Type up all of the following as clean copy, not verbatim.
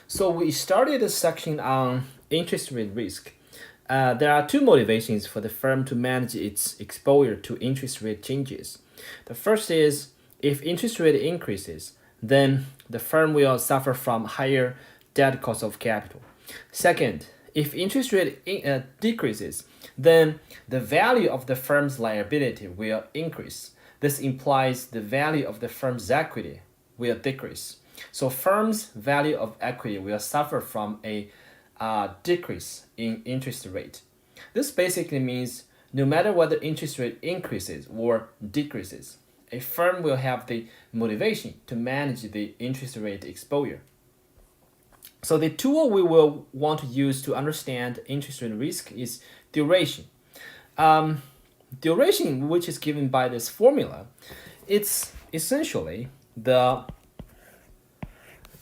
So we started a section on interest rate risk. There are two motivations for the firm to manage its exposure to interest rate changes. The first is if interest rate increases, then the firm will suffer from higher debt cost of capital. Second, if interest rate decreases, then the value of the firm's liability will increase. This implies the value of the firm's equity will decrease. So firm's value of equity will suffer from a decrease in interest rate. This basically means no matter whether interest rate increases or decreases, a firm will have the motivation to manage the interest rate exposure. So the tool we will want to use to understand interest rate risk is duration. Um, Duration, which is given by this formula, it's essentially the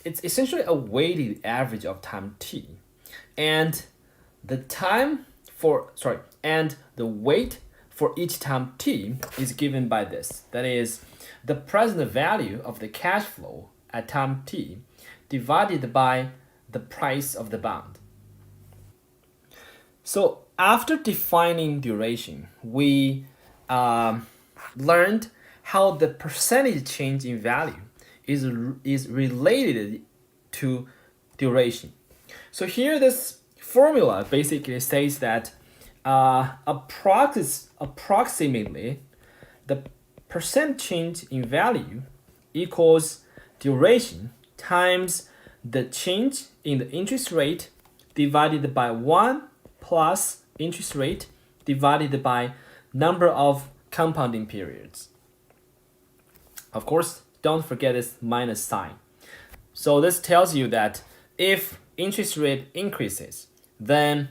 it's essentially a weighted average of time t, and the time for sorry and the weight for each time t is given by this. That is the present value of the cash flow at time t divided by the price of the bond. So after defining duration, we learned how the percentage change in value is related to duration. So here this formula basically says that approximately the percent change in value equals duration times the change in the interest rate divided by 1 plus interest rate divided by number of compounding periods. Of course, don't forget this minus sign. So this tells you that if interest rate increases, then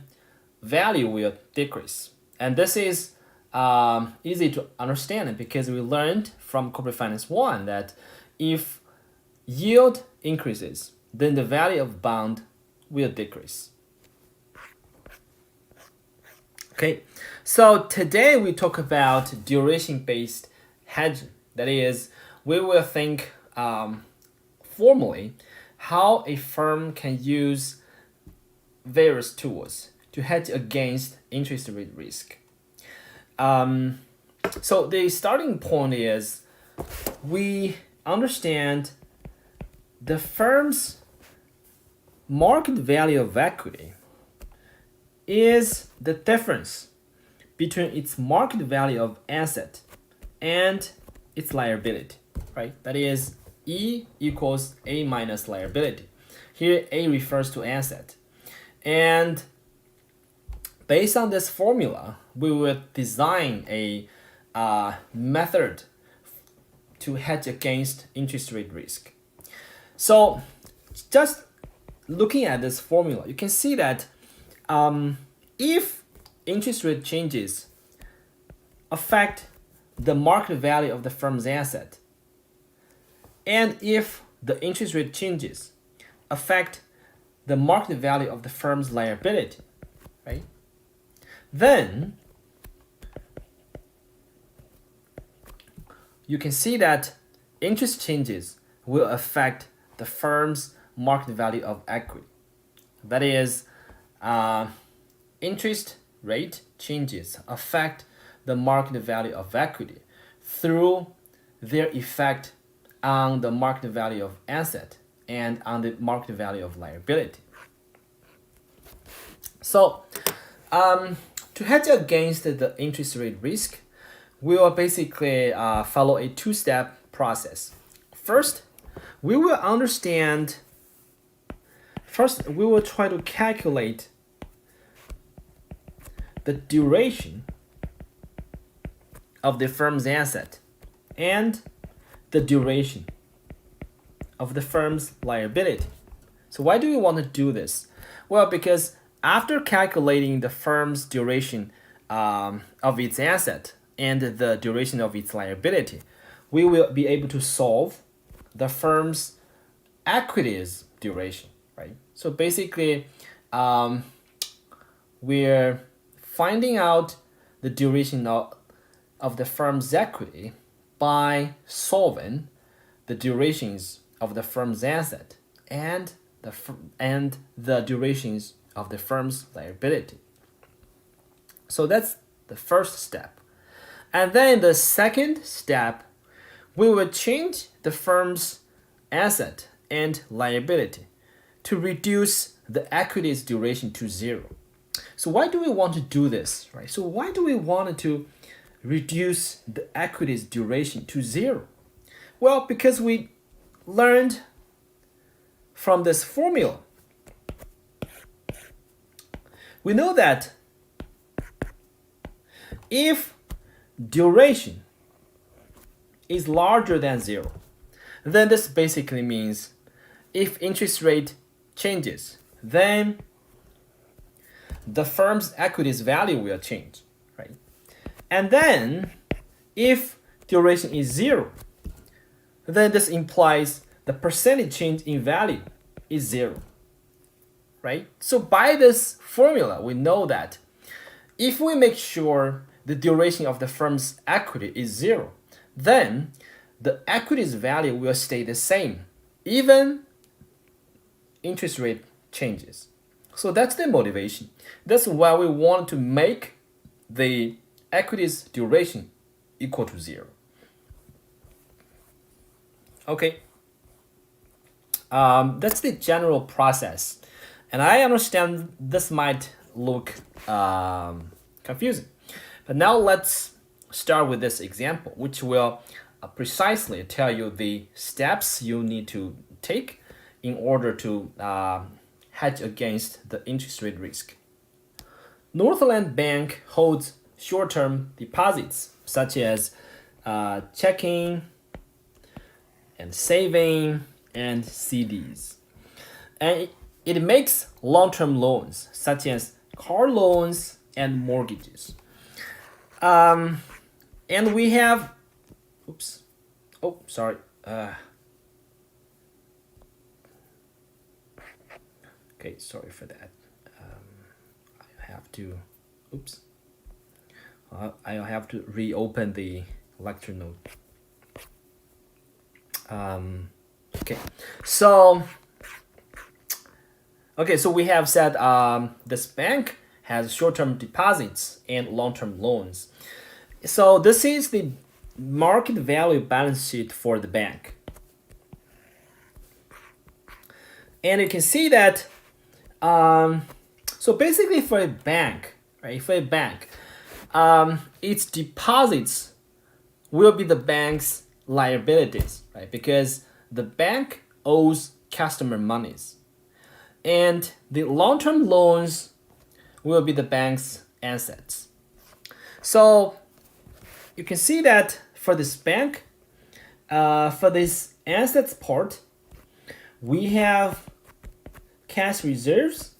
value will decrease. And this is easy to understand because we learned from Corporate Finance 1 that if yield increases, then the value of bond will decrease. Okay, so today we talk about duration-based hedging. That is, we will think formally how a firm can use various tools to hedge against interest rate risk. So the starting point is we understand the firm's market value of equity is the difference between its market value of asset and its liability, right? That is E equals A minus liability. Here A refers to asset. And based on this formula, we will design a method to hedge against interest rate risk. So just looking at this formula, you can see that if interest rate changes affect the market value of the firm's asset, and if the interest rate changes affect the market value of the firm's liability, right? Then you can see that interest changes will affect the firm's market value of equity. That is, interest rate changes affect the market value of equity through their effect on the market value of asset and on the market value of liability. So, to hedge against the interest rate risk, we will basically follow a two-step process. First, we will try to calculate the duration of the firm's asset and the duration of the firm's liability. So why do we want to do this? Well, because after calculating the firm's duration of its asset and the duration of its liability, we will be able to solve the firm's equities duration, right? So basically, we're finding out the duration of the firm's equity by solving the durations of the firm's asset and and the durations of the firm's liability. So that's the first step. And then the second step, we will change the firm's asset and liability to reduce the equity's duration to zero. So why do we want to do this, right? So why do we want to reduce the equity's duration to zero? Well, because we learned from this formula. We know that if duration is larger than zero, then this basically means if interest rate changes, then the firm's equity's value will change, right? And then if duration is zero, then this implies the percentage change in value is zero, right? So by this formula, we know that if we make sure the duration of the firm's equity is zero, then the equity's value will stay the same, even interest rate changes. So that's the motivation. That's why we want to make the equity's duration equal to zero. Okay. That's the general process. And I understand this might look confusing. But now let's start with this example, which will precisely tell you the steps you need to take in order to hedge against the interest rate risk. Northland Bank holds short-term deposits such as checking and saving and CDs. And it makes long-term loans such as car loans and mortgages. And we have, oops, oh, sorry. Okay, sorry for that. I have to, oops. I'll have to reopen the lecture note. Okay, so we have said this bank has short-term deposits and long-term loans. So this is the market value balance sheet for the bank. And you can see that, so basically for a bank, right, its deposits will be the bank's liabilities, right, because the bank owes customer monies. And the long-term loans will be the bank's assets. So you can see that for this bank, for this assets part, we have cash reserves.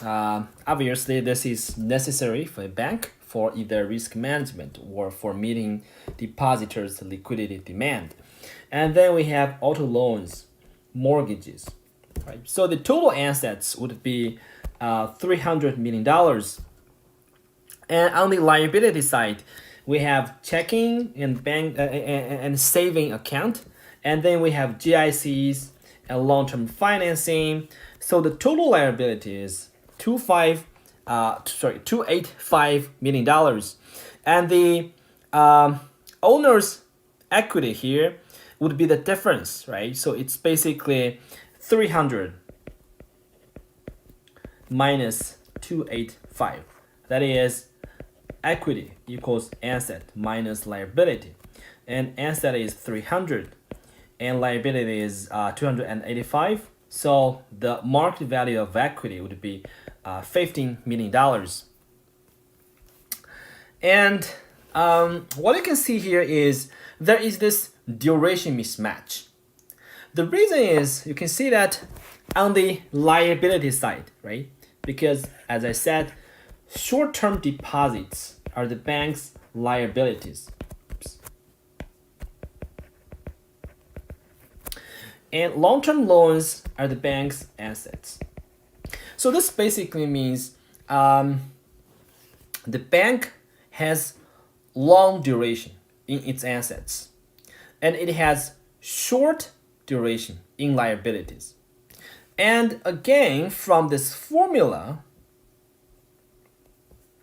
Obviously, this is necessary for a bank for either risk management or for meeting depositors' liquidity demand. And then we have auto loans, mortgages. Right? So the total assets would be $300 million. And on the liability side, we have checking and bank and saving account, and then we have GICs and long-term financing. So the total liability is $285 million, and the owner's equity here would be the difference, right? So it's basically 300 minus 285. That is equity equals asset minus liability, and asset is 300 and liability is 285. So the market value of equity would be $15 million. And what you can see here is there is this duration mismatch. The reason is you can see that on the liability side, right? Because as I said, short-term deposits are the bank's liabilities. Oops. And long-term loans are the bank's assets. So this basically means the bank has long duration in its assets, and it has short duration in liabilities. And again, from this formula,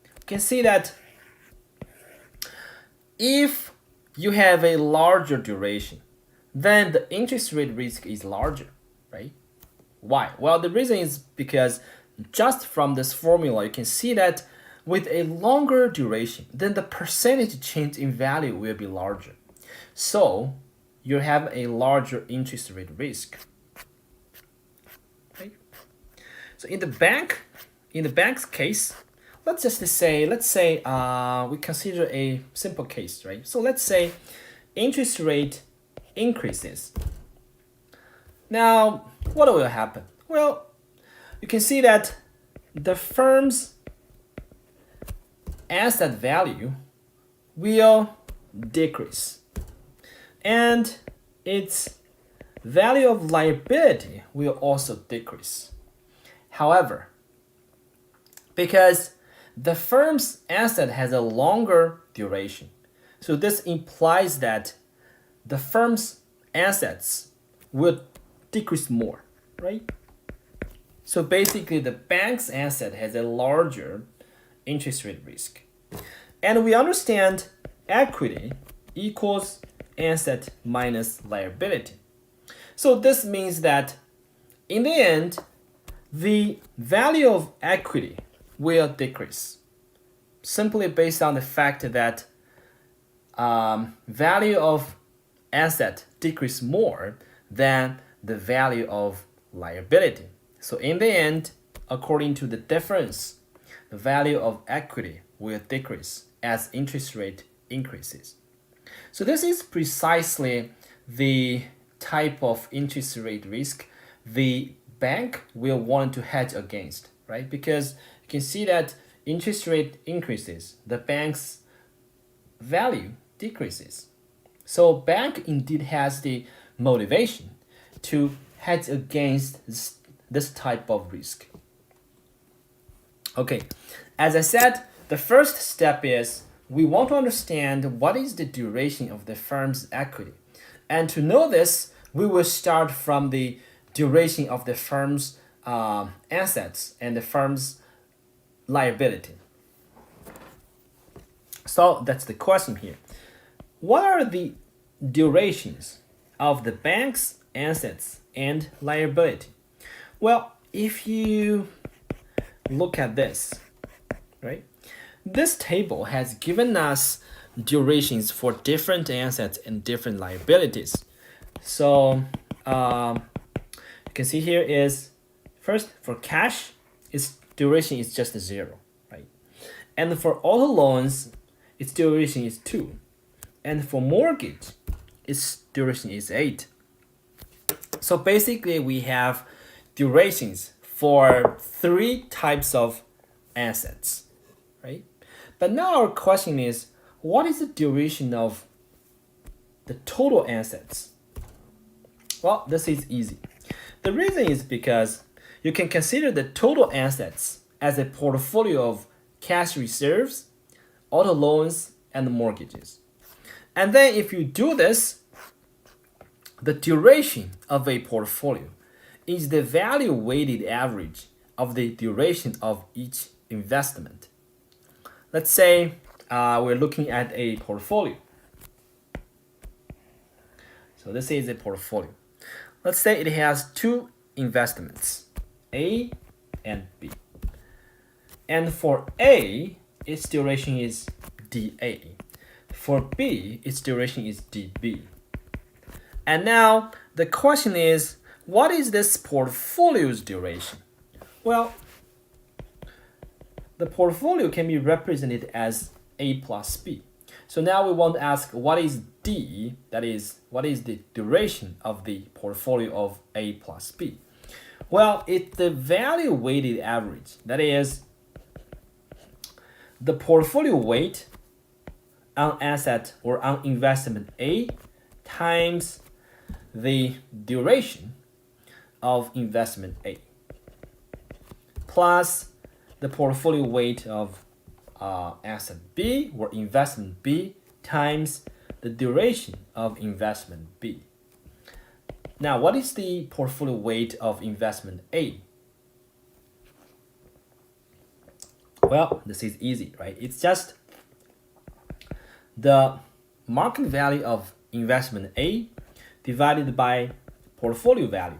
you can see that if you have a larger duration, then the interest rate risk is larger, right? Why? Well, the reason is because just from this formula, you can see that with a longer duration, then the percentage change in value will be larger. So you have a larger interest rate risk. Okay? So in the bank's case, let's say we consider a simple case, right? So let's say interest rate increases. Now, what will happen? Well, you can see that the firm's asset value will decrease, and its value of liability will also decrease. However, because the firm's asset has a longer duration, so this implies that the firm's assets will decrease more, right? So basically, the bank's asset has a larger interest rate risk. And we understand equity equals asset minus liability. So this means that in the end, the value of equity will decrease simply based on the fact that value of asset decrease more than the value of liability. So in the end, according to the difference, the value of equity will decrease as interest rate increases. So this is precisely the type of interest rate risk the bank will want to hedge against, right? Because you can see that interest rate increases, the bank's value decreases. So bank indeed has the motivation to hedge against this type of risk. Okay, as I said, the first step is we want to understand what is the duration of the firm's equity. And to know this, we will start from the duration of the firm's assets and the firm's liability. So that's the question here. What are the durations of the bank's assets and liability? Well, if you look at this, right? This table has given us durations for different assets and different liabilities. So you can see here is first for cash, its duration is just 0, right? And for auto loans, its duration is 2. And for mortgage, its duration is 8. So basically we have durations for 3 types of assets, right? But now our question is, what is the duration of the total assets? Well, this is easy. The reason is because you can consider the total assets as a portfolio of cash reserves, auto loans, and mortgages. And then if you do this, the duration of a portfolio is the value weighted average of the duration of each investment. Let's say we're looking at a portfolio. So this is a portfolio. Let's say it has 2 investments, A and B. And for A, its duration is DA. For B, its duration is DB. And now the question is, what is this portfolio's duration? Well, the portfolio can be represented as A plus B. So now we want to ask, what is D? That is, what is the duration of the portfolio of A plus B? Well, it's the value weighted average. That is, the portfolio weight on asset or on investment A times the duration of investment A plus the portfolio weight of asset B or investment B times the duration of investment B. Now, what is the portfolio weight of investment A? Well, this is easy, right? It's just the market value of investment A divided by portfolio value.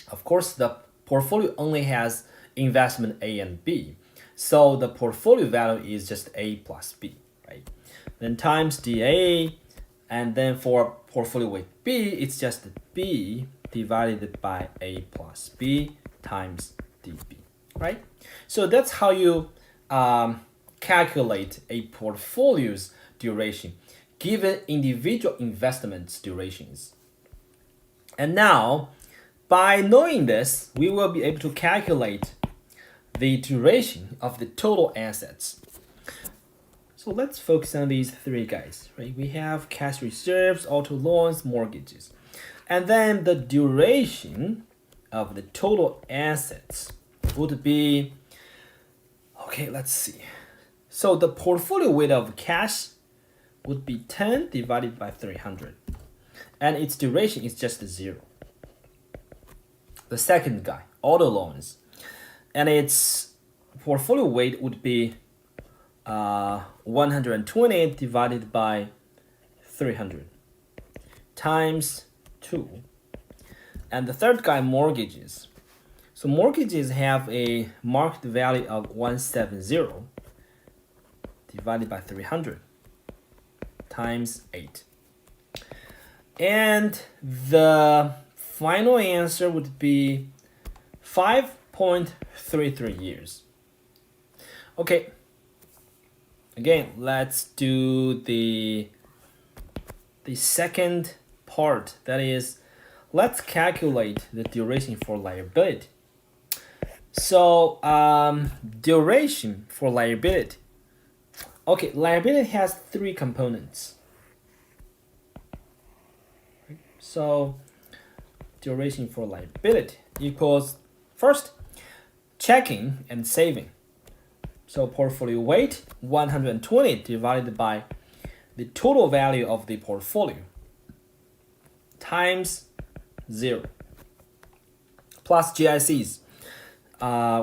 Of course, the portfolio only has investment A and B, so the portfolio value is just A plus B, right? Then times DA, and then for portfolio weight B, it's just B divided by A plus B times DB, right? So that's how you calculate a portfolio's duration given individual investments durations. And now, by knowing this, we will be able to calculate the duration of the total assets. So let's focus on these three guys, right? We have cash reserves, auto loans, mortgages. And then the duration of the total assets would be, okay, let's see. So the portfolio weight of cash would be 10 divided by 300. And its duration is just 0. The second guy, auto loans, and its portfolio weight would be 120 divided by 300 times 2. And the third guy, mortgages. So mortgages have a market value of 170 divided by 300 times 8. And the final answer would be 5.33 years. Okay. Again, let's do the second part. That is, let's calculate the duration for liability. So, duration for liability. Okay, liability has 3 components. So, duration for liability equals, first, checking and saving. So portfolio weight 120 divided by the total value of the portfolio times 0 plus GICs,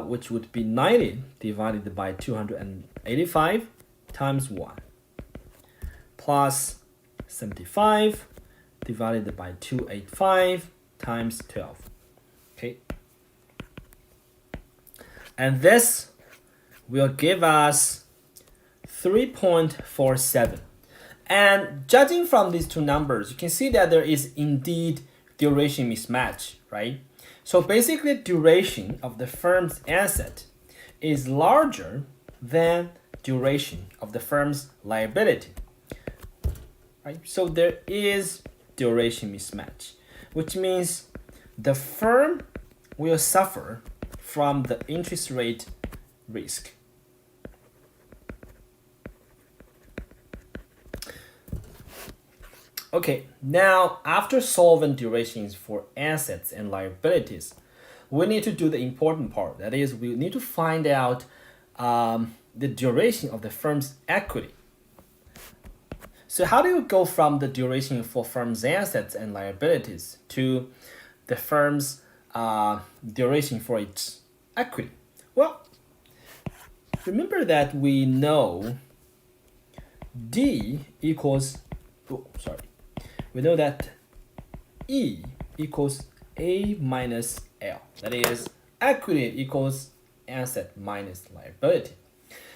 which would be 90 divided by 285 times 1 plus 75 divided by 285 times 12. Okay. And this will give us 3.47. And judging from these two numbers, you can see that there is indeed duration mismatch, right? So basically, duration of the firm's asset is larger than duration of the firm's liability, right? So there is duration mismatch, which means the firm will suffer from the interest rate risk. Okay, now after solving durations for assets and liabilities, we need to do the important part. That is, we need to find out the duration of the firm's equity. So how do you go from the duration for firm's assets and liabilities to the firm's duration for its equity? Well, remember that we know D equals, we know that E equals A minus L. That is, equity equals asset minus liability.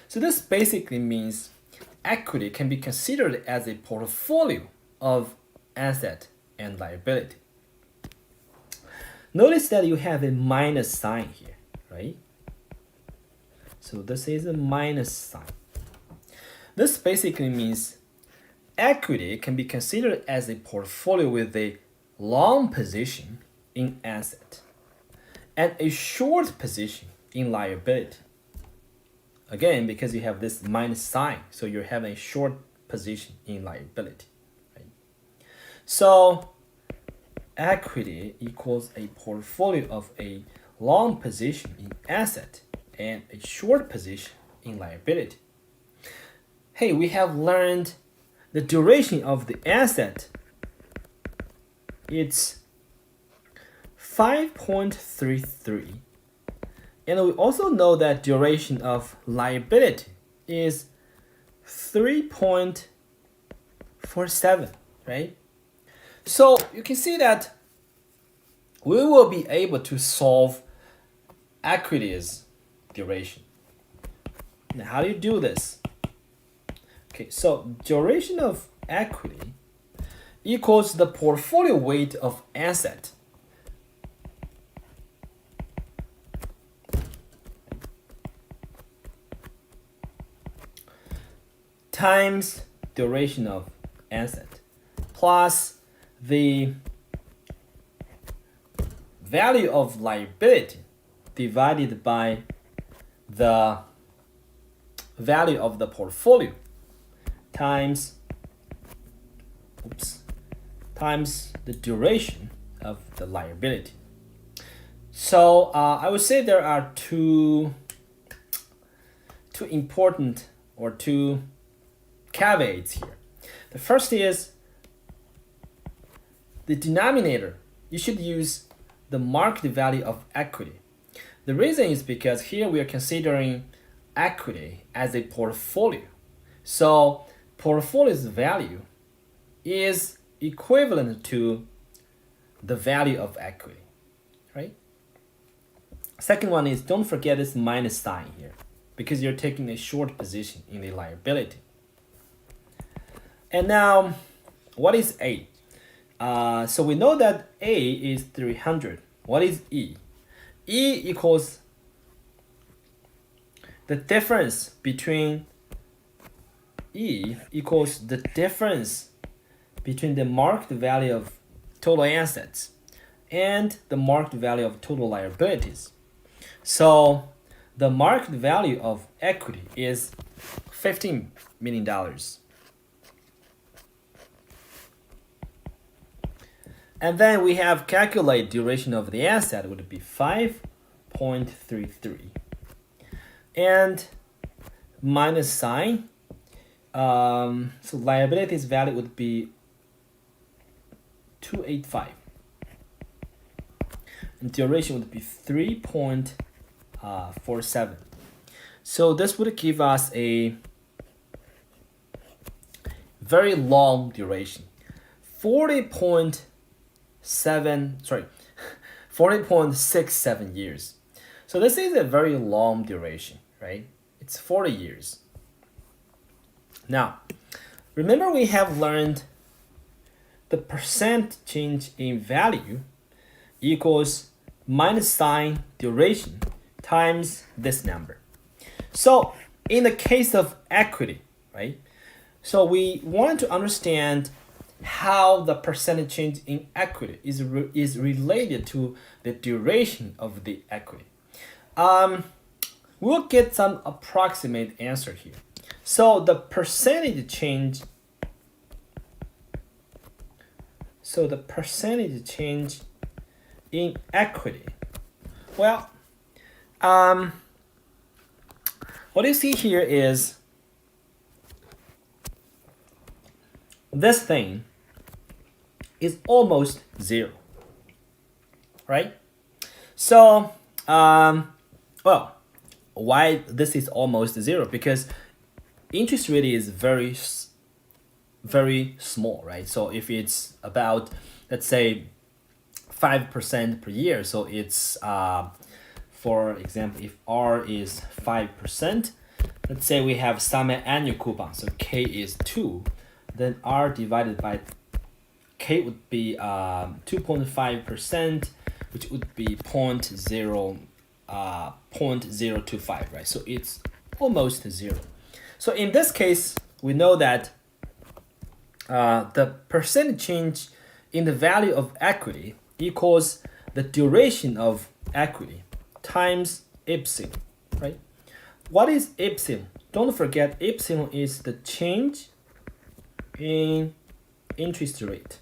So this basically means equity can be considered as a portfolio of asset and liability. Notice that you have a minus sign here, right? So this is a minus sign. This basically means equity can be considered as a portfolio with a long position in asset and a short position in liability. Again, because you have this minus sign, so you're having a short position in liability. Right? So equity equals a portfolio of a long position in asset and a short position in liability. Hey, we have learned the duration of the asset, it's 5.33. And we also know that duration of liability is 3.47, right? So you can see that we will be able to solve equity's duration. Now, how do you do this? Okay, so duration of equity equals the portfolio weight of asset times duration of asset plus the value of liability divided by the value of the portfolio times the duration of the liability. So I would say there are two important or two caveats here. The first is the denominator. You should use the market value of equity. The reason is because here we are considering equity as a portfolio. So portfolio's value is equivalent to the value of equity, right? Second one is don't forget this minus sign here because you're taking a short position in the liability. And now, what is A? So we know that A is 300. What is E? E equals the difference between E equals the difference between the market value of total assets and the market value of total liabilities. So the market value of equity is $15 million. And then we have calculate duration of the asset would be 5.33. And minus sign. So liabilities value would be 285. And duration would be 3.47. So this would give us a very long duration. 40.67 years. So this is a very long duration, right? It's 40 years. Now, remember we have learned the percent change in value equals minus sign duration times this number. So in the case of equity, right? So we want to understand how the percentage change in equity is related to the duration of the equity. We'll get some approximate answer here. So the percentage change in equity. Well, what you see here is this thing is almost zero, right? So, well, why this is almost zero? Because interest rate is very small, right? So if it's about, let's say, 5% per year, so it's for example, if R is 5%, let's say we have semi-annual coupon, so K is 2, then R divided by K would be 2.5%, which would be 0.025, right? So it's almost zero. So in this case, we know that the percent change in the value of equity equals the duration of equity times epsilon, right? What is epsilon? Don't forget epsilon is the change in interest rate.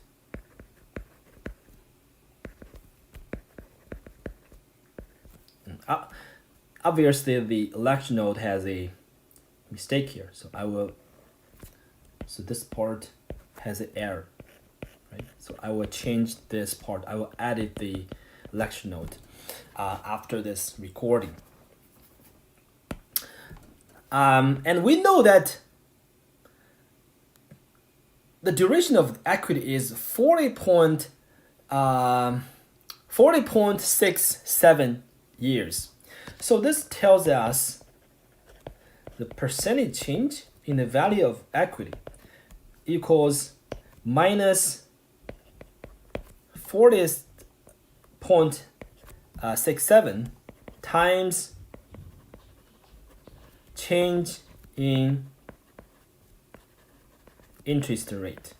Obviously, the lecture note has a mistake here, so this part has an error, right? So I will change this part. I will edit the lecture note after this recording. And we know that the duration of equity is 40.67 years. So this tells us the percentage change in the value of equity equals minus 40.67 times change in interest rate.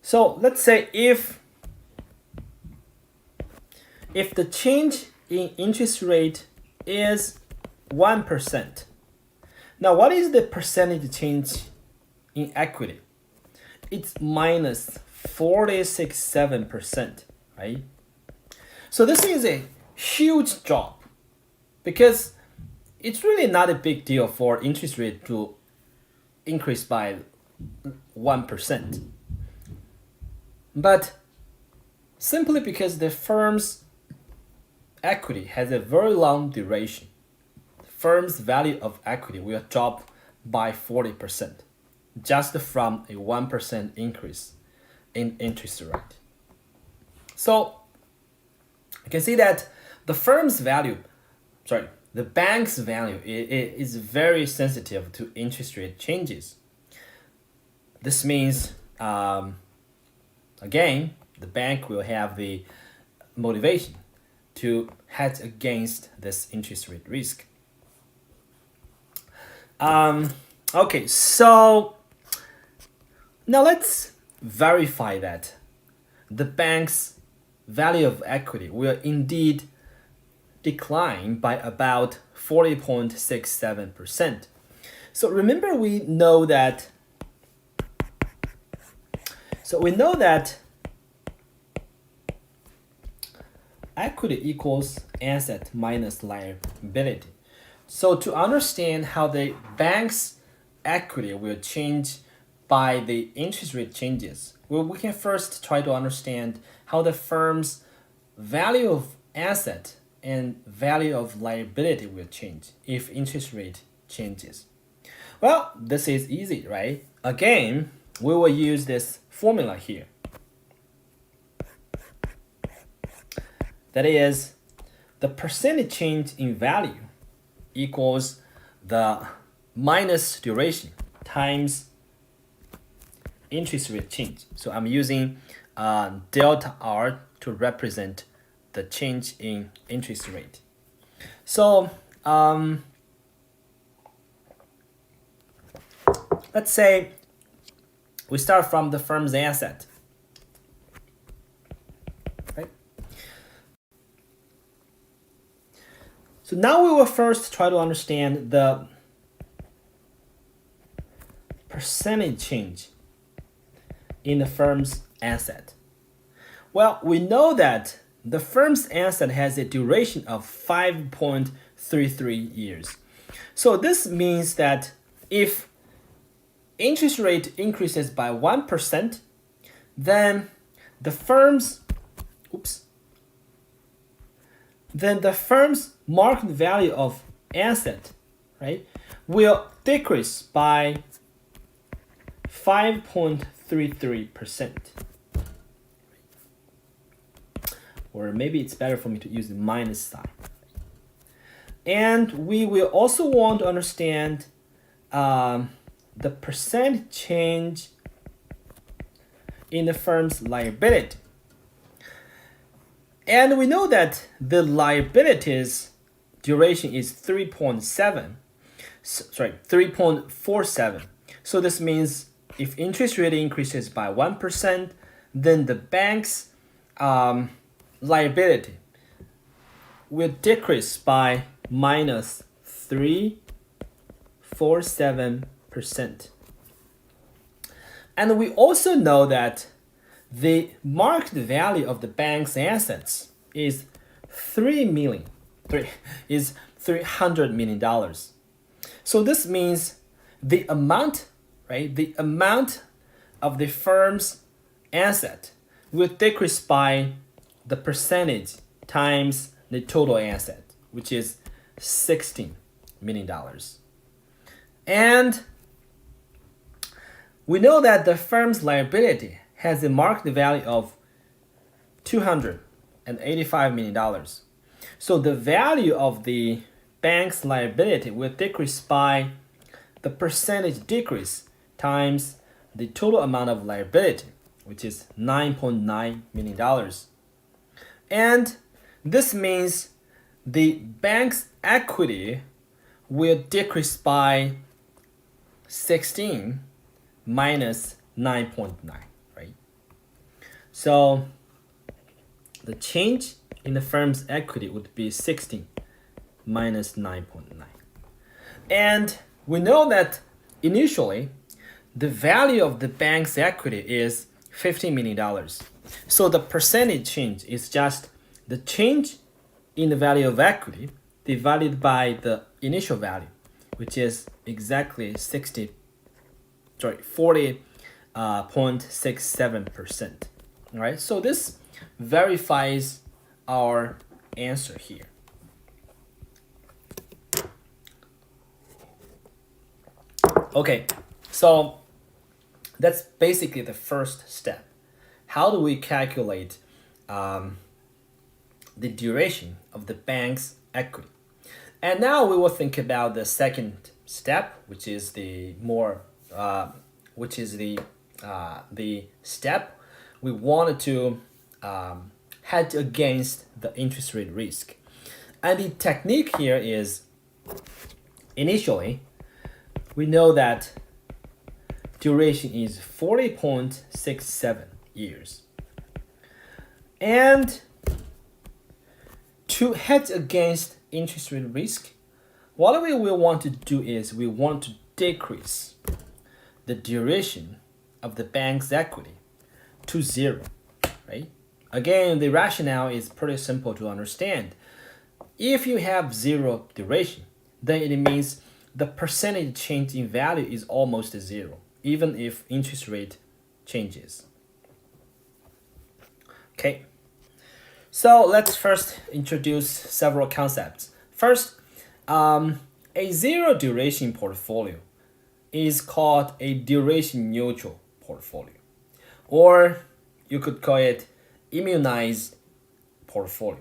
So let's say if the change in interest rate is 1%. Now what is the percentage change in equity? It's minus 46.7%, right? So this is a huge drop because it's really not a big deal for interest rate to increase by 1%. But simply because the firm's equity has a very long duration, the firm's value of equity will drop by 40% just from a 1% increase in interest rate. So you can see that the bank's value is very sensitive to interest rate changes. This means, again, the bank will have the motivation to hedge against this interest rate risk. Okay, so now let's verify that the bank's value of equity will indeed decline by about 40.67%. So remember we know that equity equals asset minus liability. So to understand how the bank's equity will change by the interest rate changes, we can first try to understand how the firm's value of asset and value of liability will change if interest rate changes. Well, this is easy, right? Again, we will use this formula here. That is, the percentage change in value equals the minus duration times interest rate change. So I'm using delta R to represent the change in interest rate. So let's say we start from the firm's asset. Right? So now we will first try to understand the percentage change in the firm's asset. Well, we know that the firm's asset has a duration of 5.33 years. So this means that if interest rate increases by 1%, then the firm's market value of asset, right, will decrease by 5.33%. Or maybe it's better for me to use the minus sign. And we will also want to understand the percent change in the firm's liability. And we know that the liabilities duration is 3.47. So this means if interest rate increases by 1%, then the bank's liability will decrease by minus 3.47%. And we also know that the market value of the bank's assets is $300 million. So this means the amount of the firm's asset will decrease by the percentage times the total asset, which is $16 million. And we know that the firm's liability has a market value of $285 million. So the value of the bank's liability will decrease by the percentage decrease times the total amount of liability, which is $9.9 million. And this means the bank's equity will decrease by 16 minus 9.9, right? So the change in the firm's equity would be 16 minus 9.9. And we know that initially the value of the bank's equity is $15 million. So the percentage change is just the change in the value of equity divided by the initial value, which is exactly 40.67%. All right, so this verifies our answer here. Okay, so that's basically the first step. How do we calculate the duration of the bank's equity? And now we will think about the second step, which is the step we wanted to hedge against the interest rate risk. And the technique here is, initially, we know that duration is 40.67 years. And to hedge against interest rate risk, what we will want to do is we want to decrease the duration of the bank's equity to 0, right? Again, the rationale is pretty simple to understand. If you have 0 duration, then it means the percentage change in value is almost 0, even if interest rate changes. Okay, so let's first introduce several concepts. First, a 0 duration portfolio is called a duration neutral portfolio, or you could call it immunized portfolio.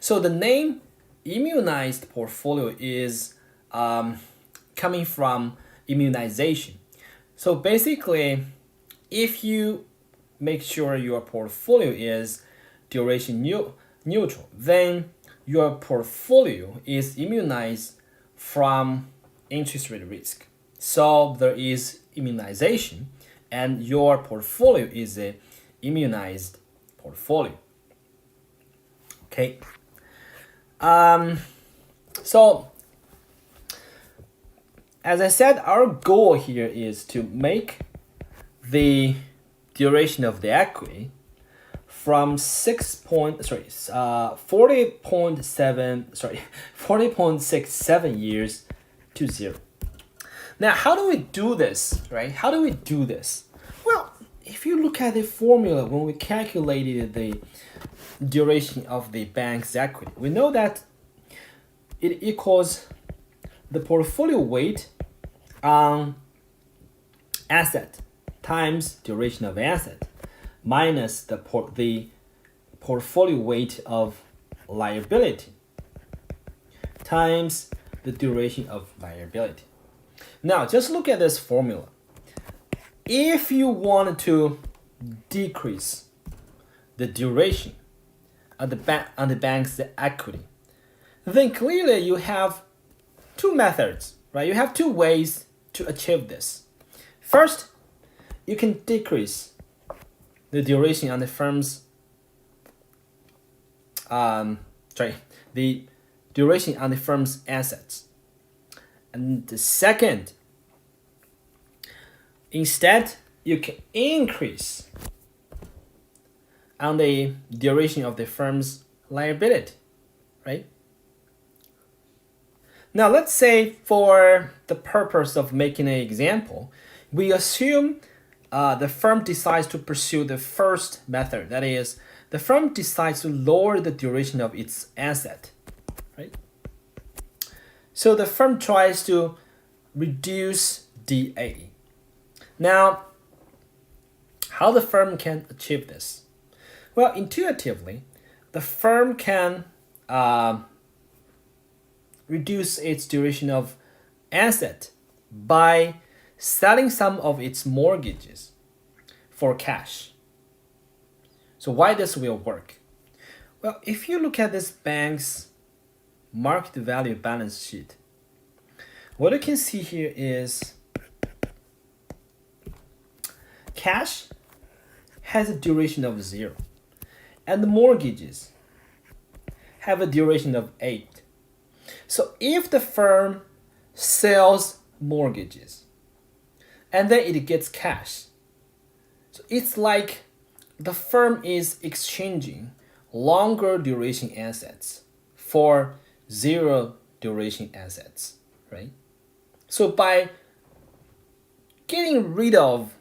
So the name immunized portfolio is coming from immunization. So basically, if you make sure your portfolio is duration neutral, then your portfolio is immunized from interest rate risk. So there is immunization, and your portfolio is a immunized portfolio. Okay. So as I said, our goal here is to make the duration of the equity from 40.67 years to 0. Now, how do we do this, right? How do we do this? Well, if you look at the formula when we calculated the duration of the bank's equity, we know that it equals the portfolio weight on asset times duration of asset minus the portfolio weight of liability times the duration of liability. Now, just look at this formula. If you wanted to decrease the duration of the bank's equity, then clearly you have two methods, right? You have two ways to achieve this. First, you can decrease the duration on the firm's the duration on the firm's assets. And the second, instead, you can increase on the duration of the firm's liability, right? Now, let's say for the purpose of making an example, we assume the firm decides to pursue the first method, that is, the firm decides to lower the duration of its asset, right? So the firm tries to reduce DA. Now, how the firm can achieve this? Well, intuitively, the firm can reduce its duration of asset by selling some of its mortgages for cash. So why this will work? Well, if you look at this bank's market value balance sheet, what you can see here is cash has a duration of 0 and the mortgages have a duration of 8. So if the firm sells mortgages and then it gets cash, so it's like the firm is exchanging longer duration assets for 0 duration assets, right? So by getting rid of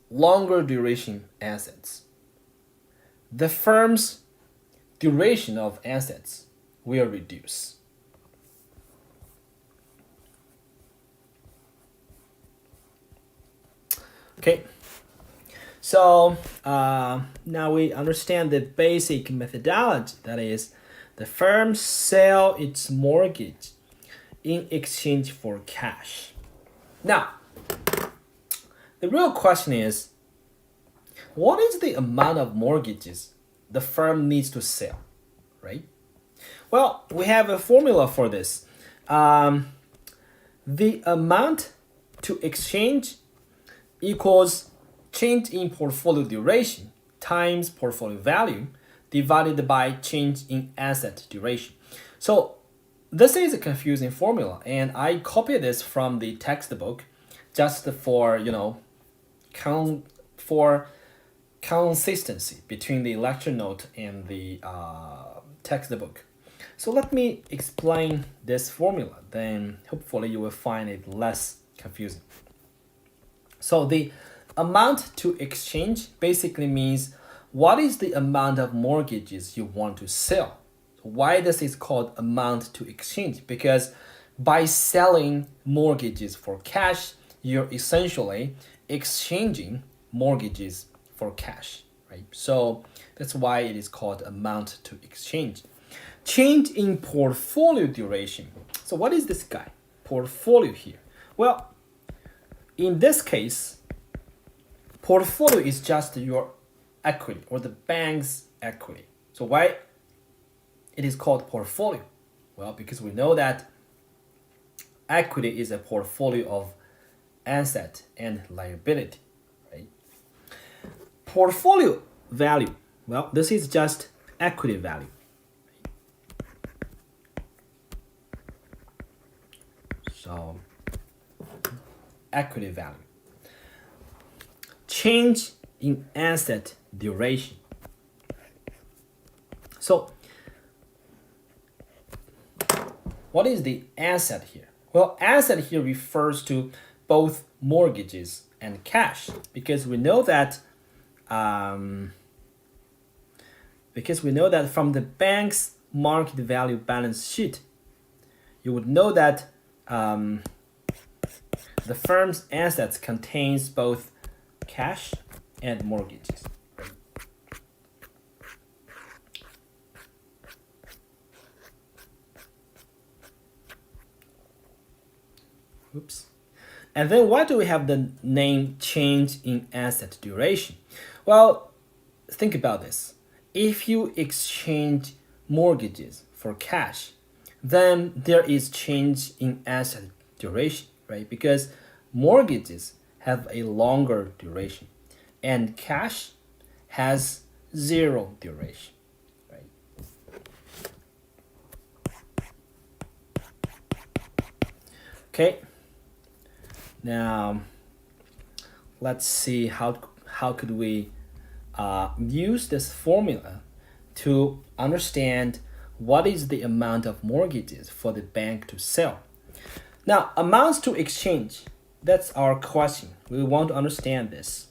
longer duration assets, the firm's duration of assets will reduce. Okay, so now we understand the basic methodology. That is, the firm sell its mortgage in exchange for cash. Now, the real question is, what is the amount of mortgages the firm needs to sell, right? Well, we have a formula for this. The amount to exchange equals change in portfolio duration times portfolio value divided by change in asset duration. So this is a confusing formula, and I copied this from the textbook just for, for consistency between the lecture note and the textbook. So let me explain this formula, then hopefully you will find it less confusing. So the amount to exchange basically means what is the amount of mortgages you want to sell. Why this is called amount to exchange? Because by selling mortgages for cash, you're essentially exchanging mortgages for cash, right? So that's why it is called amount to exchange. Change in portfolio duration. So what is this guy? Portfolio here. Well, in this case, portfolio is just your equity or the bank's equity. So why it is called portfolio? Well, because we know that equity is a portfolio of asset and liability, right? Portfolio value, well, this is just equity value. So equity value. Change in asset duration. So what is the asset here? Well, asset here refers to both mortgages and cash, because we know that from the bank's market value balance sheet, you would know that the firm's assets contains both cash and mortgages. Oops. And then why do we have the name change in asset duration? Well, think about this. If you exchange mortgages for cash, then there is change in asset duration, right? Because mortgages have a longer duration and cash has 0 duration, right? Okay. Now, let's see how could we use this formula to understand what is the amount of mortgages for the bank to sell. Now, amounts to exchange, that's our question. We want to understand this.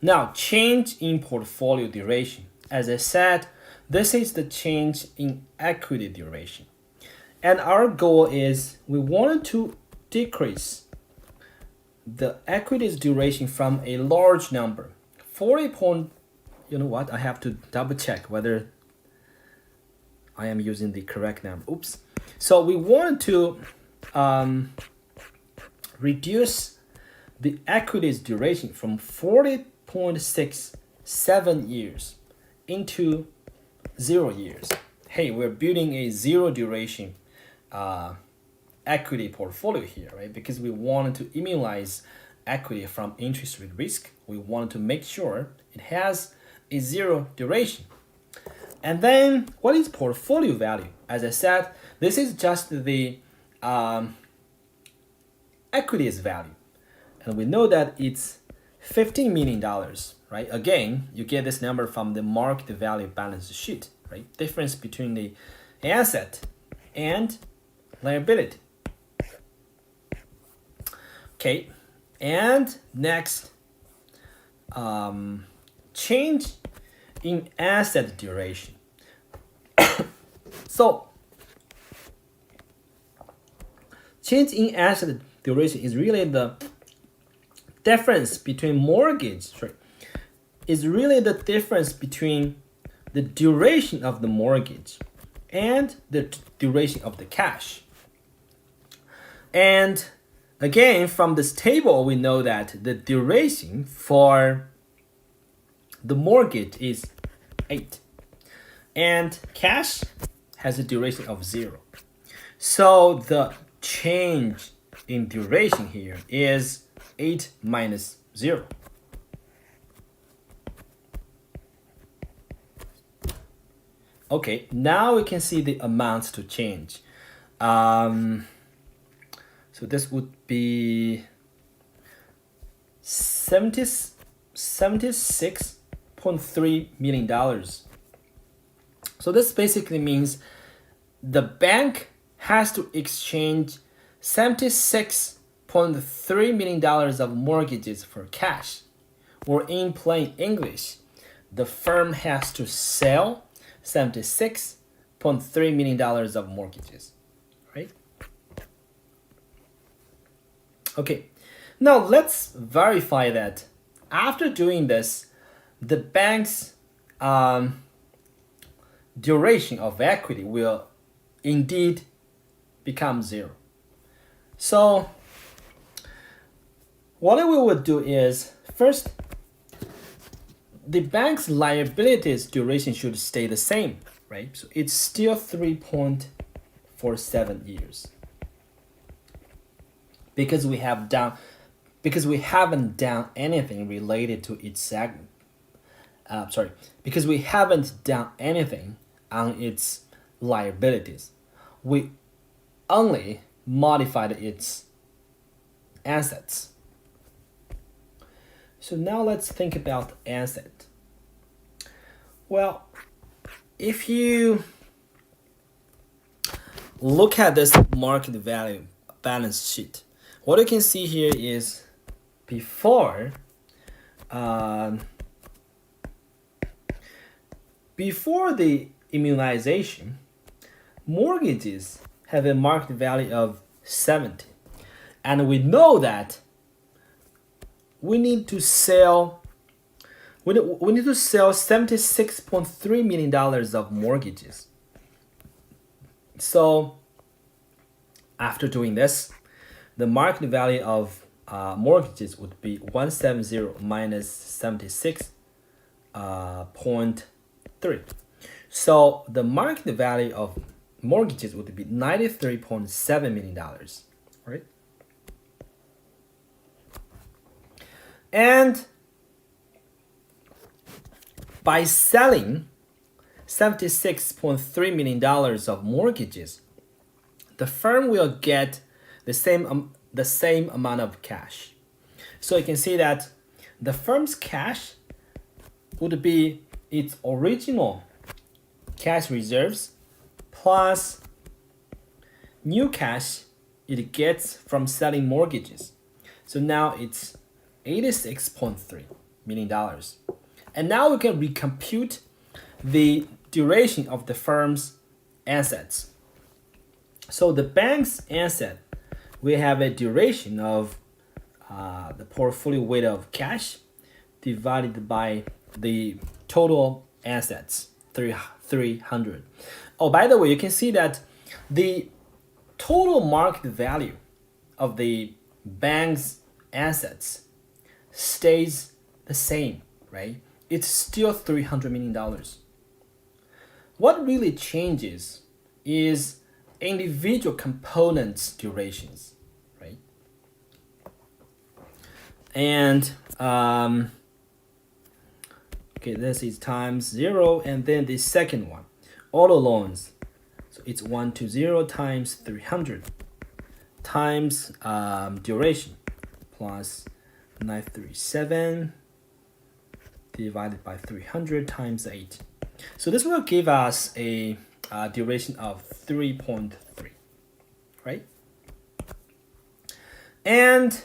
Now, change in portfolio duration. as I said, this is the change in equity duration. And our goal is we wanted to decrease the equities duration from a large number, 40 point, you know what, I have to double check whether I am using the correct number. Oops. So we wanted to reduce the equities duration from 40.67 years into 0 years. Hey, we're building a zero duration equity portfolio here, right? Because we wanted to immunize equity from interest rate risk. We wanted to make sure it has a zero duration. And then what is portfolio value? As I said, this is just the equities value. And we know that it's $15 million, right? Again, you get this number from the market value balance sheet, right? Difference between the asset and liability. Okay, and next, change in asset duration. So, change in asset duration is really the difference between mortgage, is really the difference between the duration of the mortgage and the duration of the cash. And again, from this table, we know that the duration for the mortgage is 8. And cash has a duration of 0. So the change in duration here is 8 minus 0. Okay, now we can see the amounts to change. So this would be $76.3 million. So this basically means the bank has to exchange $76.3 million of mortgages for cash. Or in plain English, the firm has to sell $76.3 million of mortgages, right? Okay, now let's verify that after doing this, the bank's duration of equity will indeed become 0. So what we would do is, first, the bank's liabilities duration should stay the same, right? So it's still 3.47 years. Because we haven't done anything related to its segment. Because we haven't done anything on its liabilities. We only modified its assets. So now let's think about asset. Well, if you look at this market value balance sheet, what you can see here is before the immunization, mortgages have a market value of 70. And we know that we need to sell $76.3 million of mortgages. So after doing this, the market value of mortgages would be 170 minus 76.3. So the market value of mortgages would be $93.7 million, right? And by selling $76.3 million of mortgages, the firm will get the same amount of cash. So you can see that the firm's cash would be its original cash reserves plus new cash it gets from selling mortgages. So now it's $86.3 million. And now we can recompute the duration of the firm's assets. So the bank's asset will have a duration of the portfolio weight of cash divided by the total assets, 300. Oh, by the way, you can see that the total market value of the bank's assets stays the same, right? It's still $300 million. What really changes is individual components durations, right? And okay, this is times 0, and then the second one, auto loans. So it's 120 times 300 times duration plus 937 divided by 300 times 8. So this will give us a duration of 3.3, right? And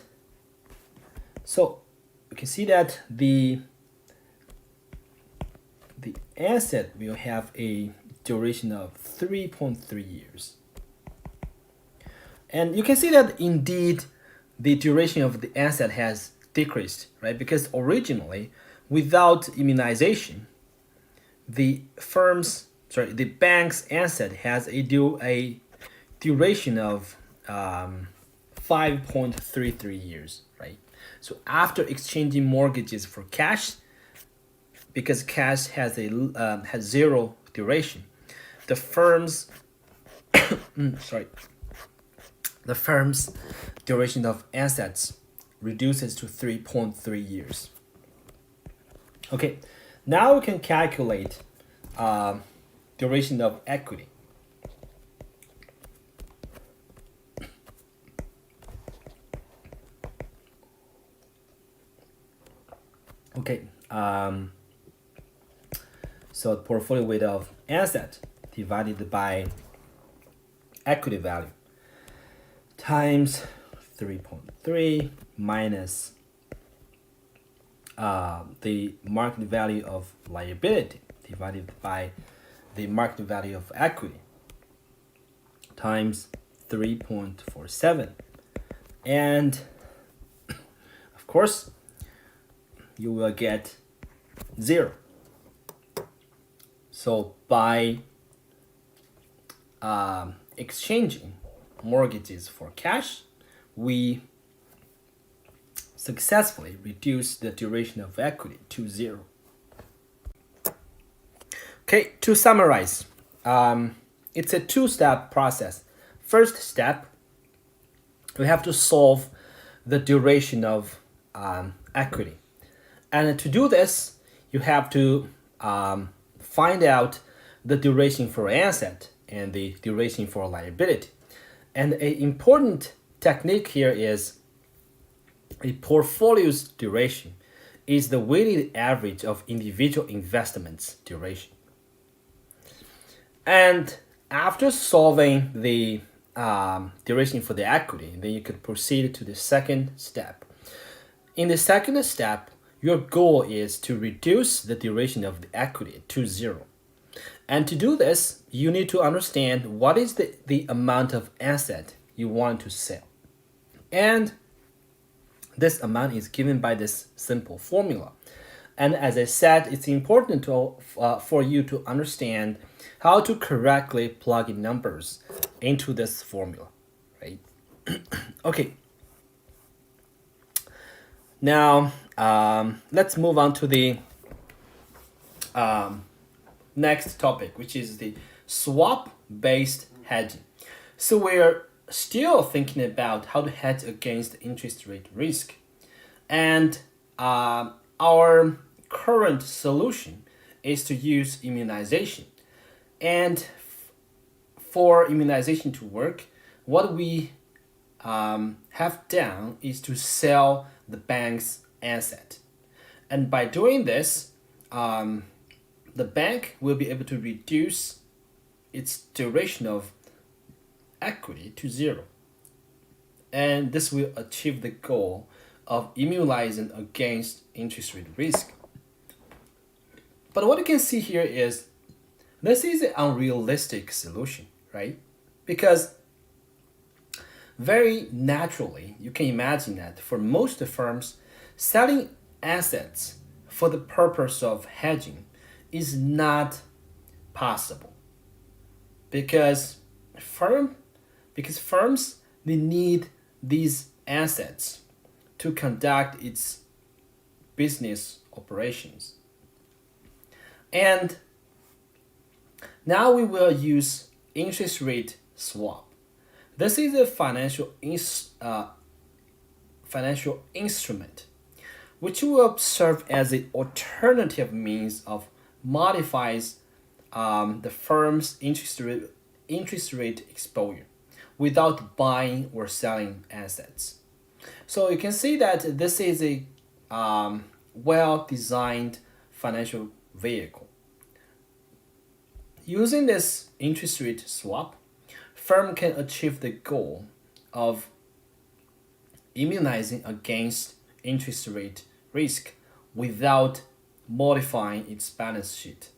so we can see that the asset will have a duration of 3.3 years. And you can see that indeed the duration of the asset has decreased, right? Because originally, without immunization, the bank's asset has a duration of 5.33 years, right? So after exchanging mortgages for cash, because cash has has 0 duration, the firm's the firm's duration of assets reduces to 3.3 years. Okay, now we can calculate duration of equity. Okay, so portfolio weight of asset divided by equity value times 3.3 minus the market value of liability divided by the market value of equity times 3.47. And of course, you will get 0. So by exchanging mortgages for cash, we successfully reduce the duration of equity to 0. Okay, to summarize, it's a 2-step process. First step, we have to solve the duration of equity. And to do this, you have to find out the duration for asset and the duration for liability. And an important technique here is a portfolio's duration is the weighted average of individual investments duration. And after solving the duration for the equity, then you could proceed to the second step. In the second step, your goal is to reduce the duration of the equity to 0. And to do this, you need to understand what is the amount of asset you want to sell. And this amount is given by this simple formula. And as I said, it's important for you to understand how to correctly plug in numbers into this formula, right? Okay. Now, let's move on to the next topic, which is the swap-based hedging. So we're still thinking about how to hedge against interest rate risk. And our current solution is to use immunization. And for immunization to work, what we have done is to sell the bank's asset. And by doing this, the bank will be able to reduce its duration of equity to 0. And this will achieve the goal of immunizing against interest rate risk. But what you can see here is This is an unrealistic solution, right? Because very naturally, you can imagine that for most firms, selling assets for the purpose of hedging is not possible because firm firms they need these assets to conduct its business operations. And now we will use interest rate swap. This is a financial instrument which will serve as an alternative means of modifies the firm's interest rate exposure without buying or selling assets. So you can see that this is a well designed financial vehicle. Using this interest rate swap, firm can achieve the goal of immunizing against interest rate risk without modifying its balance sheet.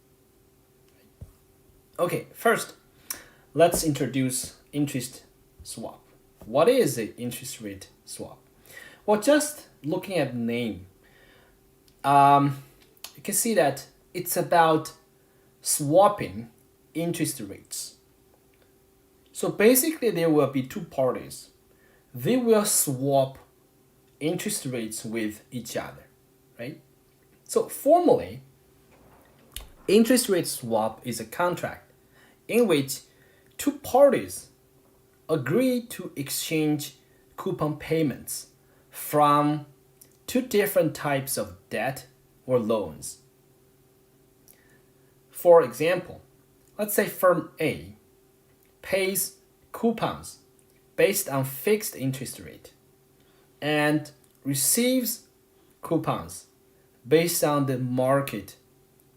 Okay, first, let's introduce interest swap. What is the interest rate swap? Well, just looking at the name, you can see that it's about swapping interest rates. So basically, there will be two parties. They will swap interest rates with each other, right? So formally, interest rate swap is a contract in which two parties agree to exchange coupon payments from two different types of debt or loans. For example, let's say firm A pays coupons based on fixed interest rate and receives coupons based on the market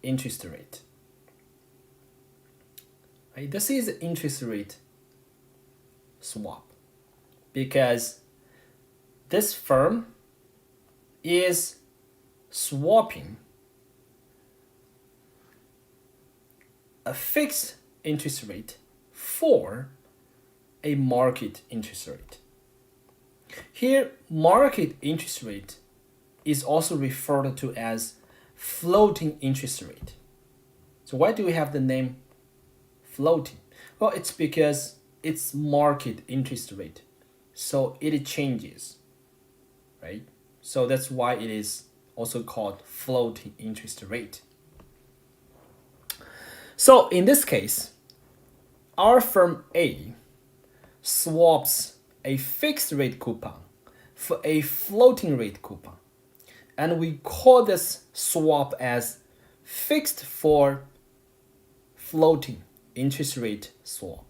interest rate. Right? This is interest rate swap because this firm is swapping a fixed interest rate for a market interest rate. Here, market interest rate is also referred to as floating interest rate. So why do we have the name floating? Well, it's because it's market interest rate. So it changes, right? So that's why it is also called floating interest rate. So in this case, our firm A swaps a fixed rate coupon for a floating rate coupon. And we call this swap as fixed for floating interest rate swap.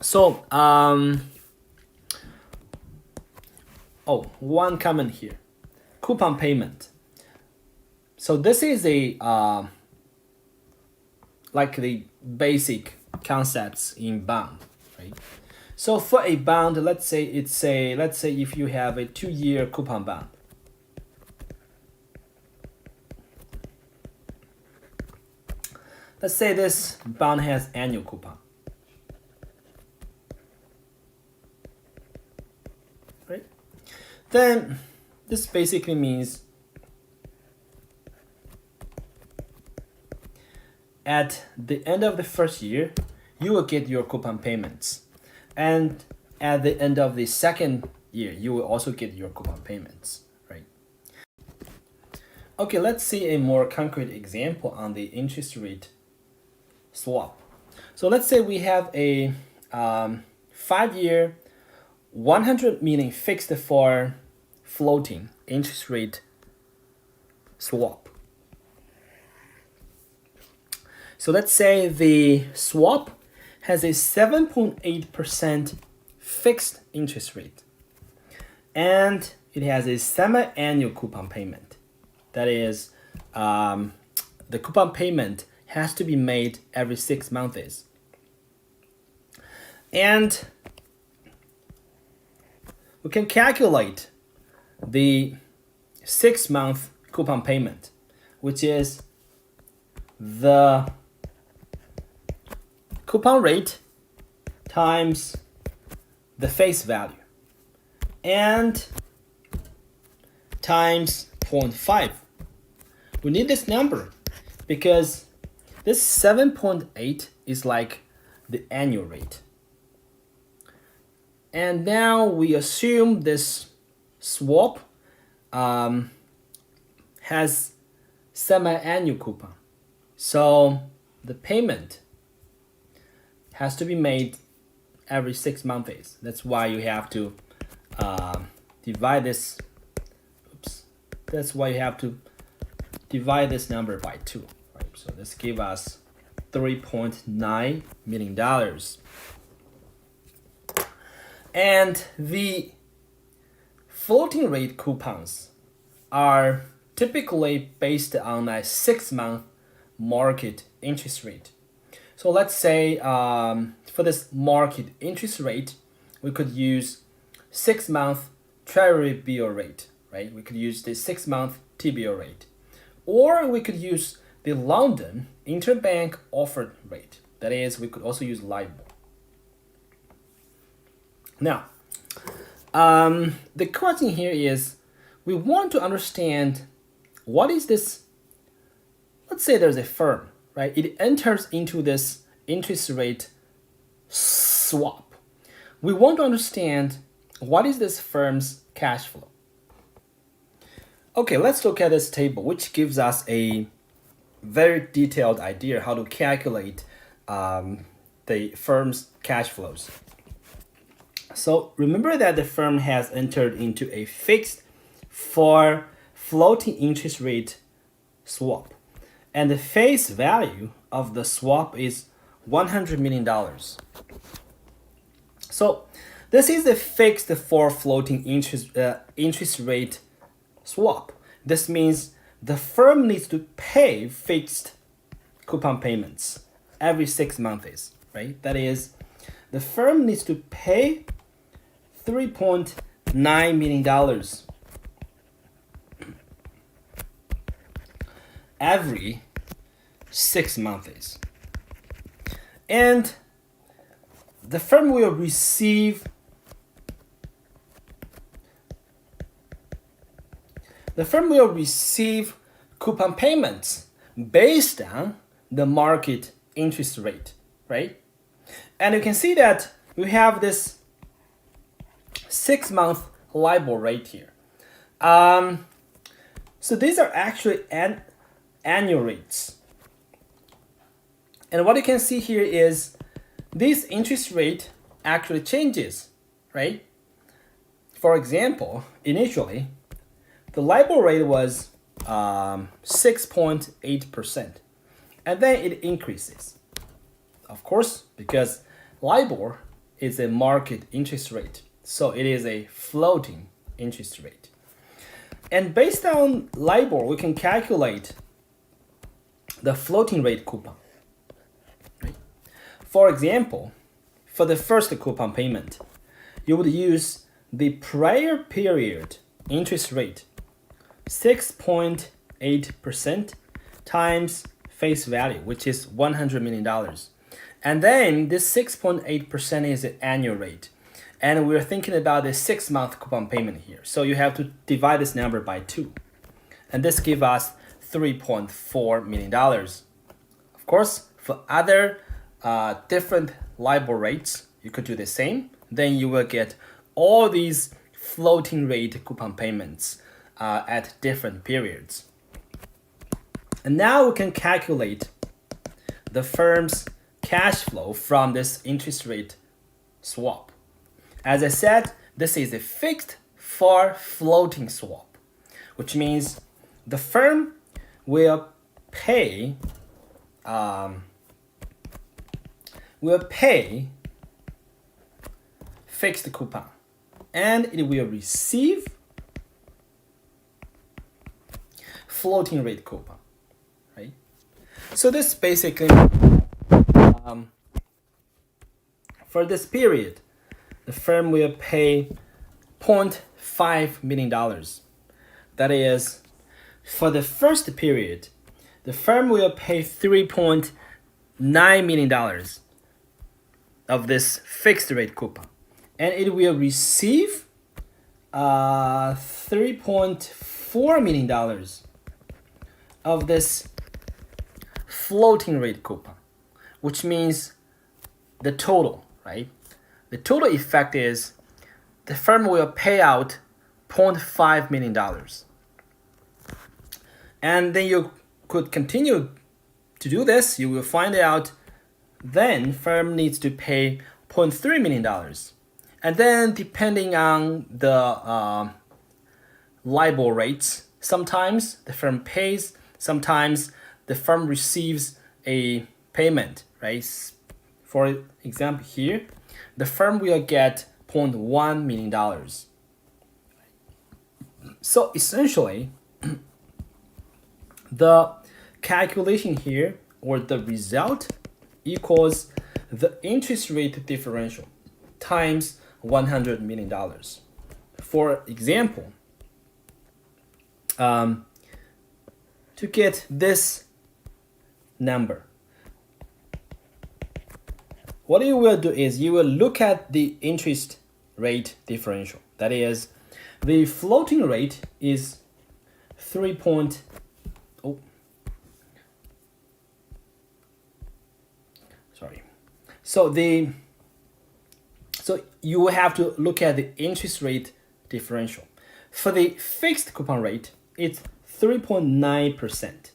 So, one comment here, coupon payment. So this is a like the basic concepts in bond, right? So for a bond, let's say if you have a 2-year coupon bond. Let's say this bond has annual coupon. Right? Then this basically means at the end of the first year, you will get your coupon payments. And at the end of the second year, you will also get your coupon payments, right? Okay, let's see a more concrete example on the interest rate swap. So let's say we have a 5-year, 100 million fixed for floating interest rate swap. So let's say the swap has a 7.8% fixed interest rate and it has a semi-annual coupon payment. That is, the coupon payment has to be made every 6 months. And we can calculate the 6-month coupon payment, which is the coupon rate times the face value and times 0.5. We need this number because this 7.8 is like the annual rate. And now we assume this swap has semi-annual coupon. So the payment has to be made every 6 months. That's why you have to divide this. That's why you have to divide this number by 2. Right? So this gives us $3.9 million. And the floating rate coupons are typically based on a 6-month market interest rate. So let's say for this market interest rate, we could use 6-month Treasury bill rate, right? We could use the 6-month T-bill rate. Or we could use the London interbank offered rate. That is, we could also use LIBOR. Now, the question here is, we want to understand what is this. Let's say there's a firm, right? It enters into this interest rate swap. We want to understand what is this firm's cash flow. Okay, let's look at this table, which gives us a very detailed idea how to calculate the firm's cash flows. So remember that the firm has entered into a fixed for floating interest rate swap. And the face value of the swap is $100 million. So this is a fixed for floating interest rate swap. This means the firm needs to pay fixed coupon payments every 6 months, right? That is, the firm needs to pay $3.9 million every 6 months. And the firm will receive coupon payments based on the market interest rate, right? And you can see that we have this 6-month LIBOR rate here. So these are actually annual rates. And what you can see here is this interest rate actually changes, right? For example, initially, the LIBOR rate was 6.8%, and then it increases. Of course, because LIBOR is a market interest rate, so it is a floating interest rate. And based on LIBOR, we can calculate the floating rate coupon. Right? For example, for the first coupon payment, you would use the prior period interest rate, 6.8% times face value, which is $100 million. And then this 6.8% is the annual rate. And we're thinking about the 6-month coupon payment here. So you have to divide this number by 2. And this gives us $3.4 million. Of course, for other different LIBOR rates, you could do the same. Then you will get all these floating rate coupon payments at different periods. And now we can calculate the firm's cash flow from this interest rate swap. As I said, this is a fixed for floating swap, which means the firm will pay fixed coupon, and it will receive floating rate coupon, right? So this basically, for this period, the firm will pay $0.5 million. That is, for the first period, the firm will pay $3.9 million of this fixed rate coupon, and it will receive $3.4 million of this floating rate coupon, which means the total, right? The total effect is the firm will pay out $0.5 million. And then you could continue to do this. You will find out then firm needs to pay $0.3 million. And then depending on the LIBOR rates, sometimes the firm pays, sometimes the firm receives a payment, right? For example here, the firm will get $0.1 million. So essentially, the calculation here, or the result, equals the interest rate differential times $100 million. For example, to get this number, what you will do is you will look at the interest rate differential. That is, the floating rate is 3. So you will have to look at the interest rate differential. For the fixed coupon rate, it's 3.9%.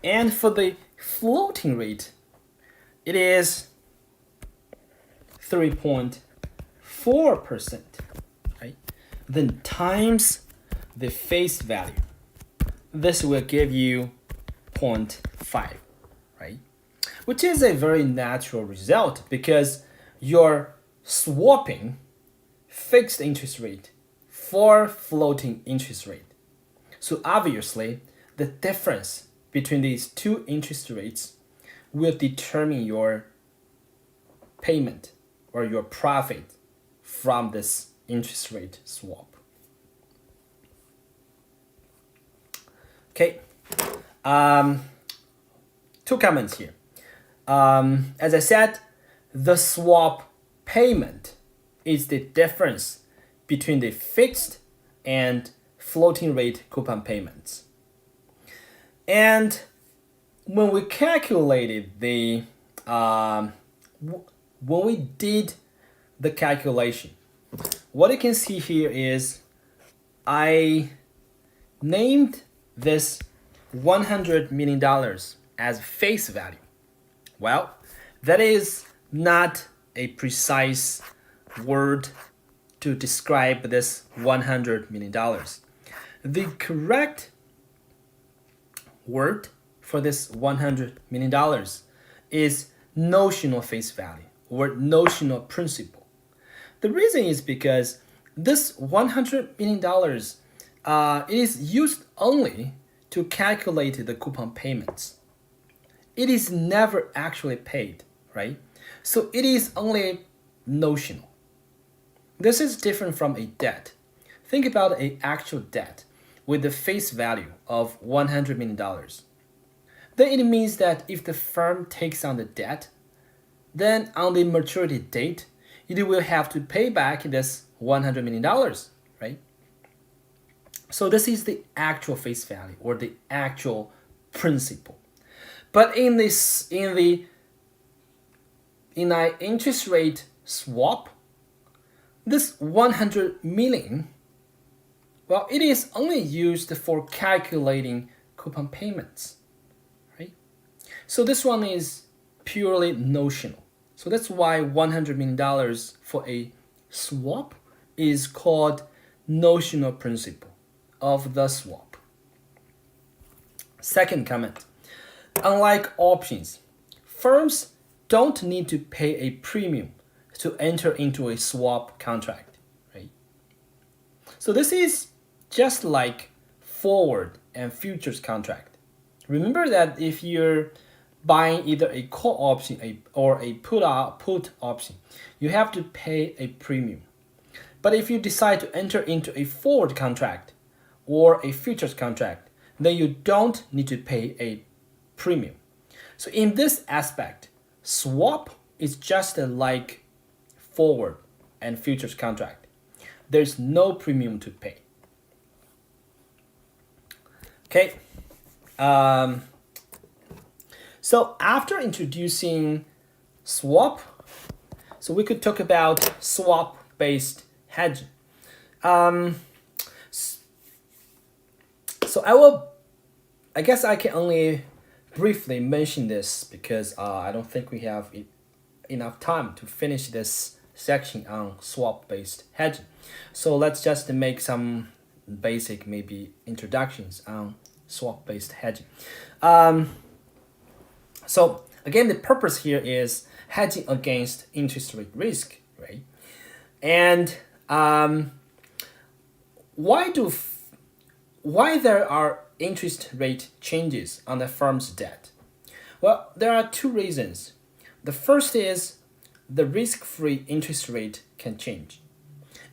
And for the floating rate, it is 3.4%, right? Then times the face value. This will give you 0.5, right? Which is a very natural result because you're swapping fixed interest rate for floating interest rate. So obviously, the difference between these two interest rates will determine your payment or your profit from this interest rate swap. Okay, 2 comments here. As I said, the swap payment is the difference between the fixed and floating rate coupon payments. And when we calculated when we did the calculation, what you can see here is I named this $100 million as face value. Well, that is not a precise word to describe this $100 million. The correct word for this $100 million is notional face value or notional principal. The reason is because this $100 million is used only to calculate the coupon payments. It is never actually paid, right? So it is only notional. This is different from a debt. Think about an actual debt with the face value of $100 million. Then it means that if the firm takes on the debt, then on the maturity date, it will have to pay back this $100 million, right? So this is the actual face value or the actual principal. But in an interest rate swap, this 100 million, well, it is only used for calculating coupon payments, right? So this one is purely notional. So that's why $100 million for a swap is called notional principal of the swap. Second comment, unlike options, firms don't need to pay a premium to enter into a swap contract, right? So this is just like forward and futures contract. Remember that if you're buying either a call option or a put option, you have to pay a premium. But if you decide to enter into a forward contract or a futures contract, then you don't need to pay a premium. So in this aspect, swap is just like forward and futures contract. There's no premium to pay. Okay. So after introducing swap, so we could talk about swap-based hedging. So I guess I can only briefly mention this because I don't think we have enough time to finish this section on swap-based hedging. So let's just make some basic maybe introductions on swap-based hedging. So again, the purpose here is hedging against interest rate risk, right? And why there are interest rate changes on the firm's debt? Well, there are two reasons. The first is the risk-free interest rate can change.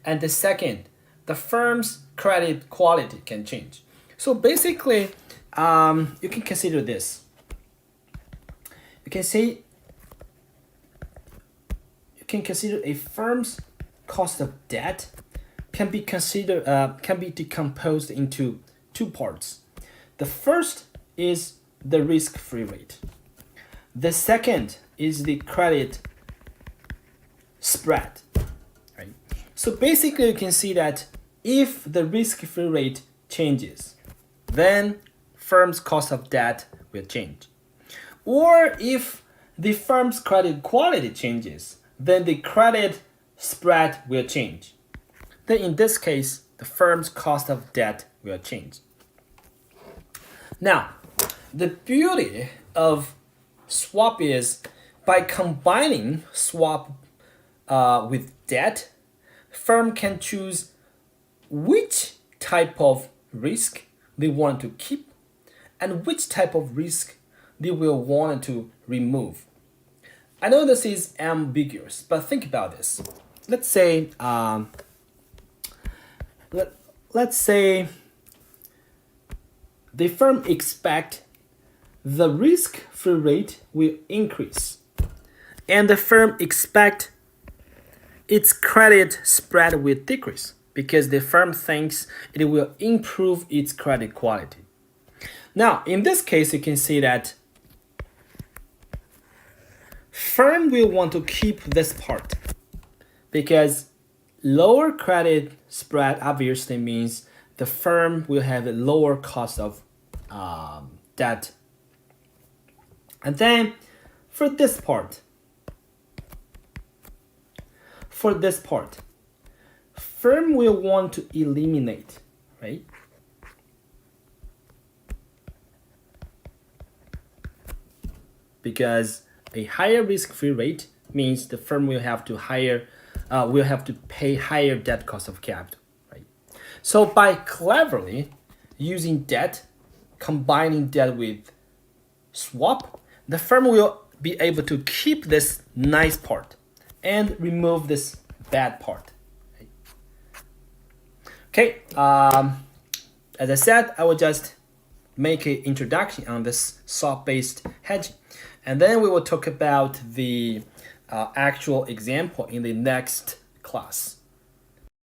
And the second, the firm's credit quality can change. So basically, you can consider this. You can consider a firm's cost of debt can be decomposed into two parts. The first is the risk-free rate. The second is the credit spread. Right? So basically, you can see that if the risk-free rate changes, then firm's cost of debt will change. Or if the firm's credit quality changes, then the credit spread will change. Then in this case, the firm's cost of debt will change. Now, the beauty of swap is by combining swap with debt, firm can choose which type of risk they want to keep and which type of risk they will want to remove. I know this is ambiguous, but think about this. Let's say, let's say the firm expect the risk-free rate will increase, and the firm expect its credit spread will decrease because the firm thinks it will improve its credit quality. Now, in this case, you can see that firm will want to keep this part because lower credit spread obviously means the firm will have a lower cost of debt. And then for this part, firm will want to eliminate, right? Because a higher risk-free rate means the firm will have to pay higher debt cost of capital, right? So by cleverly using debt, combining debt with swap, the firm will be able to keep this nice part and remove this bad part. Right? Okay, as I said, I will just make an introduction on this swap-based hedging. And then we will talk about the actual example in the next class.